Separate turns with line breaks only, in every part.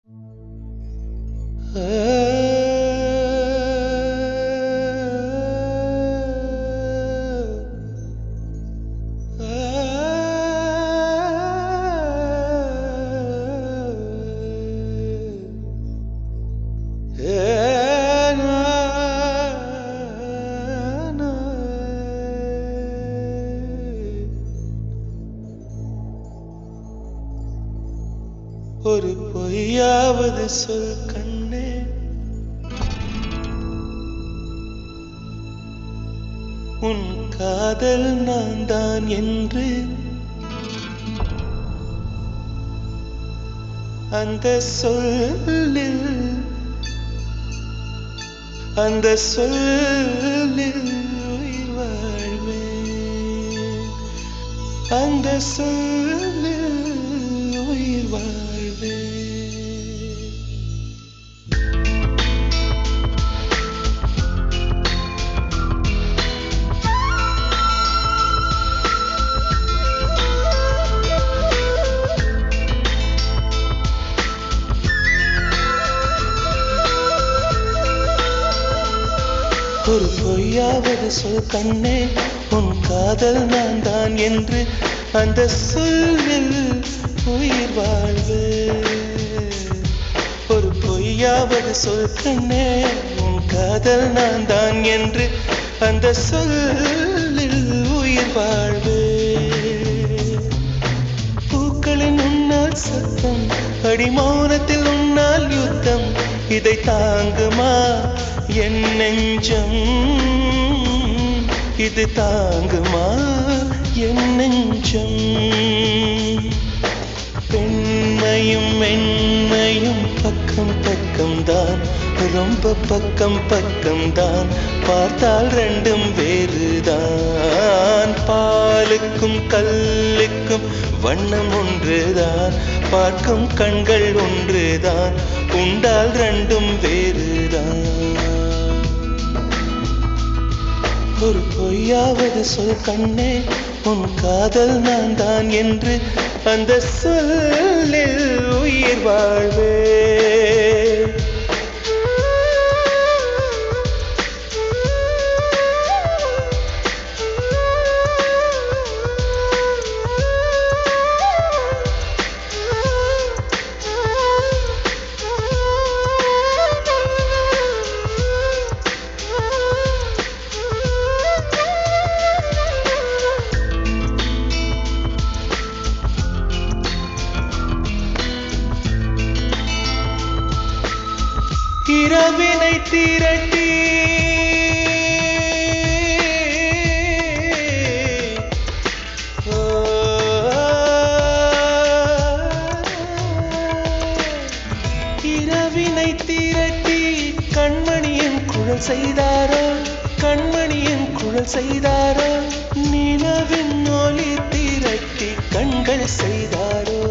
ஒரு பொய்யாவது சொல் கண்ணே, உன் காதல் நான் தான் என்று அந்த சொல்லில் உயிர் வாழ்வேன், அந்த சொல்லில் உயிர் வாழ்வேன். ஒரு பொய்யாவது சொல் கண்ணே, உன் காதல் நான் தான் என்று அந்த சொல்லில் உயிர் வாழ்வேன். ஒரு பொய்யாவது சொல் கண்ணே, உன் காதல் நான் தான் என்று அந்த சொல்லில் உயிர் வாழ்வேன். பூக்களின் உன்னால் சத்தம், அடிமௌனத்தில் உன்னால் யுத்தம், இதை தாங்குமா என் நெஞ்சம், இது தாங்குமா என் நெஞ்சம். பெண்மையும் மென்மையும் பக்கம் பக்கம்தான், ரொம்ப பக்கம் பக்கம்தான், பார்த்தால் ரெண்டும் வேறுதான். பாலுக்கும் கல்லுக்கும் வண்ணம் ஒன்றுதான், பார்க்கும் கண்கள் ஒன்றுதான், உண்டால் ரெண்டும் வேறுதான். ஒரு பொய்யாவது சொல் கண்ணே, உன் காதல் நான் தான் என்று அந்த சொல்லில் உயிர் வாழ்வேன். இரவினை திரட்டி இரவினை திரட்டி கண்மணியின் குழல் செய்தாரோ, கண்மணியின் குழல் செய்தாரோ, நிலவின் ஒளி திரட்டி கண்கள் செய்தாரோ.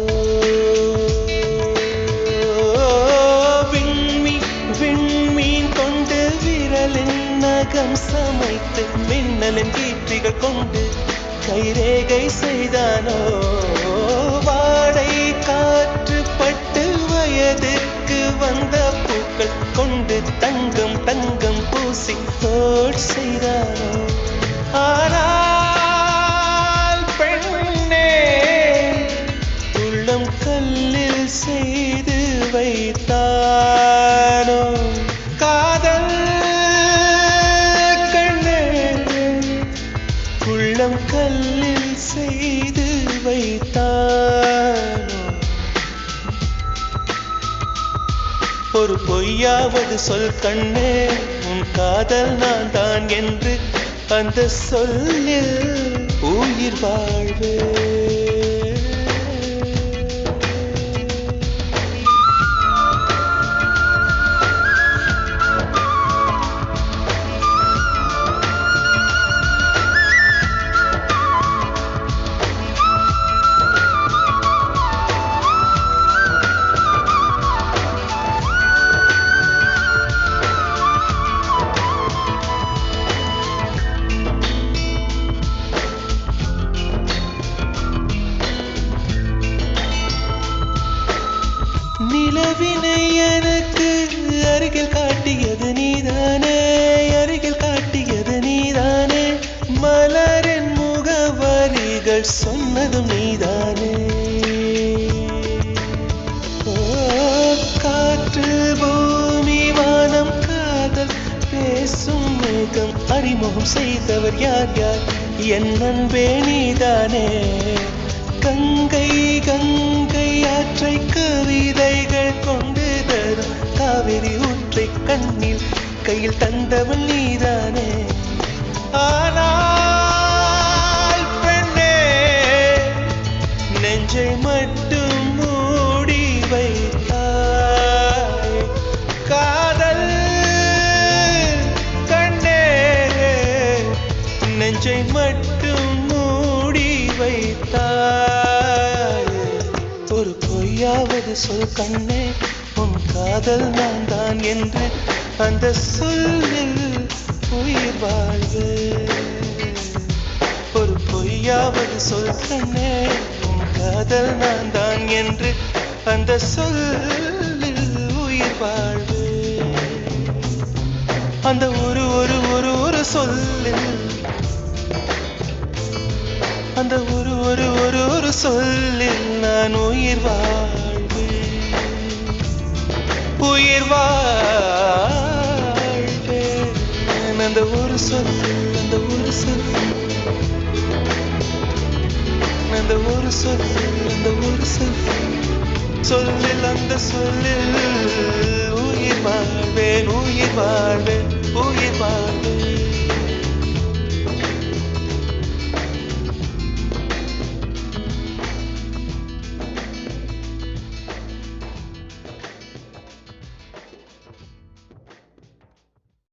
விண்மீன் கொண்டு விரலின் நகம் சமைத்து மின்னலின் கீர்த்திகள் கொண்டு கைரேகை செய்தானோ. வாடை காற்று பட்டு வயதுக்கு வந்த பூக்கள் கொண்டு தங்கம் தங்கம் பூசி தோட் செய்தானோ. ஆனால் பெண்ணே, உள்ளம் கல்லில் செய்து வைத்தானோ காதல் கண்ணே, உள்ளம் கல்லில் செய்து வைத்தானோ. ஒரு பொய்யாவது சொல் கண்ணே, உன் காதல் நான் தான் என்று அந்த சொல்லில் உயிர் வாழ்வேன். நிலவினை எனக்கு அருகில் காட்டியது நீதானே, அருகில் காட்டியது நீதானே. மலரின் முகவரிகள் சொன்னதும் நீதானே. ஓ, காற்று பூமி வானம் காதல் பேசும் மேகம் அறிமுகம் செய்தவர் யார் யார்? என் அன்பே நீதானே. கங்கை கங்கை ஆற்றை கவிதைகள் கொண்டு தரும் காவிரி ஊற்றை கண்ணில் கையில் தந்தவள் நீதானே. ஆனால் பெண்ணே, நெஞ்சை மட்டும் மூடி வைத்தாய். காதல் கண்ணே, நெஞ்சை மட்டும் மூடி வைத்தாய். ஒரு பொய்யாவது சொல் கண்ணே, உன் காதல் நான் தான் என்று அந்த சொல்லில் உயிர் வாழ்வு. ஒரு பொய்யாவது சொல் கண்ணே, உன் காதல் நான் தான் என்று அந்த சொல்லில் உயிர் வாழ்வு. அந்த ஒரு ஒரு ஒரு ஒரு சொல்லில், அந்த ஒரு ஒரு ஒரு ஒரு சொல்லில் நான் உயிர் வாழ்வேன், உயிர் வாழ்வேன். அந்த ஒரு சொல்லில், அந்த ஒரு சொல்லில், அந்த ஒரு சொல்லில், அந்த ஒரு சொல்லில், அந்த சொல்லில் உயிர் வாழ்வேன், உயிர் வாழ்வேன், உயிர் வாழ்வேன்.